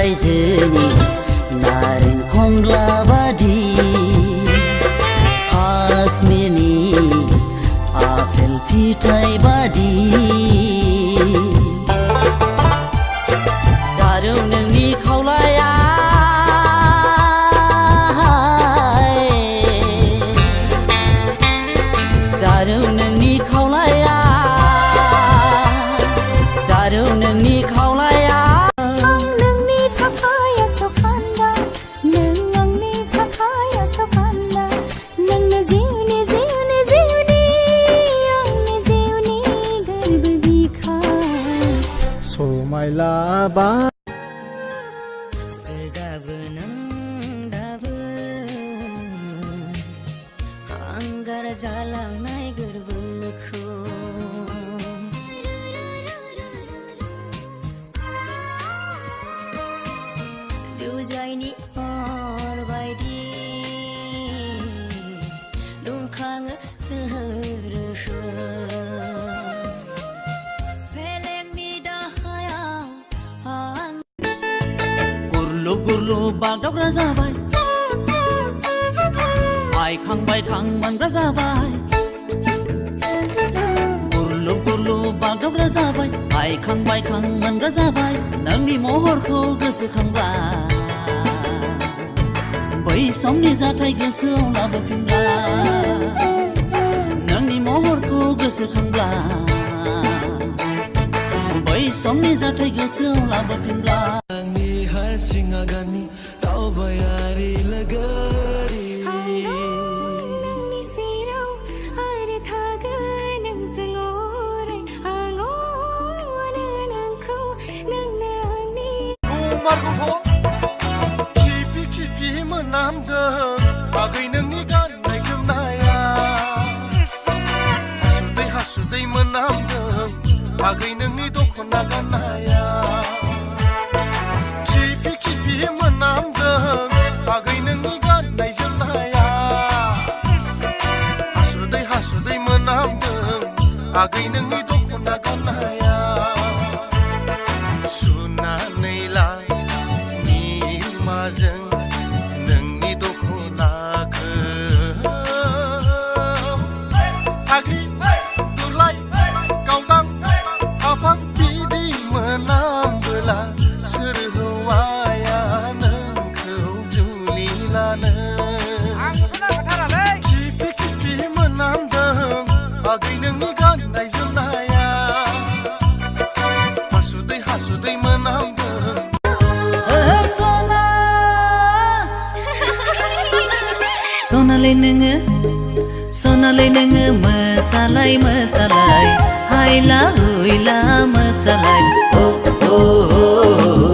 रायजोनि नारें खमला बादि काश्मीरनि आपेल फिथाइ बादि जारौ नोंनि खावलाया जारौ नोंनि खावलाया जारौ नोंनि खावलाया आं नोंनि थाखाय सखान्दा नों आंनि थाखाय सखान्दा नोंनो जिउनि जिउनि जिउनि आंनि जिउनि गोरबो बिखा समायला बा दाबो नों दाबो हांगार जालांनाय गोरबोखौ जुजाइनि अर बायदि दुंखाङो रोहो रोहो फेलेंनि दाहायाव आं गुरलुब गुरलुब बागदावग्रा जाबाय आइखां बायखां मोनग्रा जाबाय गुरलुब गुरलुब बागदावग्रा जाबाय आइखां बायखां मोनग्रा जाबाय नोंनि महरखौ गोसोखांब्ला बै समनि जाथाय गोसोआव लाबोफिनब्ला नोंनि महरखौ गोसोखांब्ला बै समनि जाथाय गोसोआव लाबोफिनब्ला आंनि हारसिं आगाननि दावबायारि लोगोरि नोंनि सेराव आरो थागोन नोंजों अराय आं अनो नोंखौ नोंनो आंनि खिफि खिफि मोनामदों आगै नोंनि गाननाय जोमनाया हासुदै हासुदै मोनामदों आगै नोंनि दख'ना गाननाया खिफि खिफि मोनामदों आगै नोंनि गाननाय जोमनाया हासुदै हासुदै मोनामदों आगै नोंनि दख'ना गाननाया सुनानै लाय निमाजों नोंनि दख'नाखौ आगै दुलाय गावदां आफां बिदि मोनामबोला सोर हौवाया नोंखौ जुलि लानो खिफि खिफि मोनामदों आगै नोंनि गाननाय जोमनाया हासुदै हासुदै मोनामदों सनालै नोङो मोसालाय मोसालाय हायला हुइला मोसालाय ओ ओ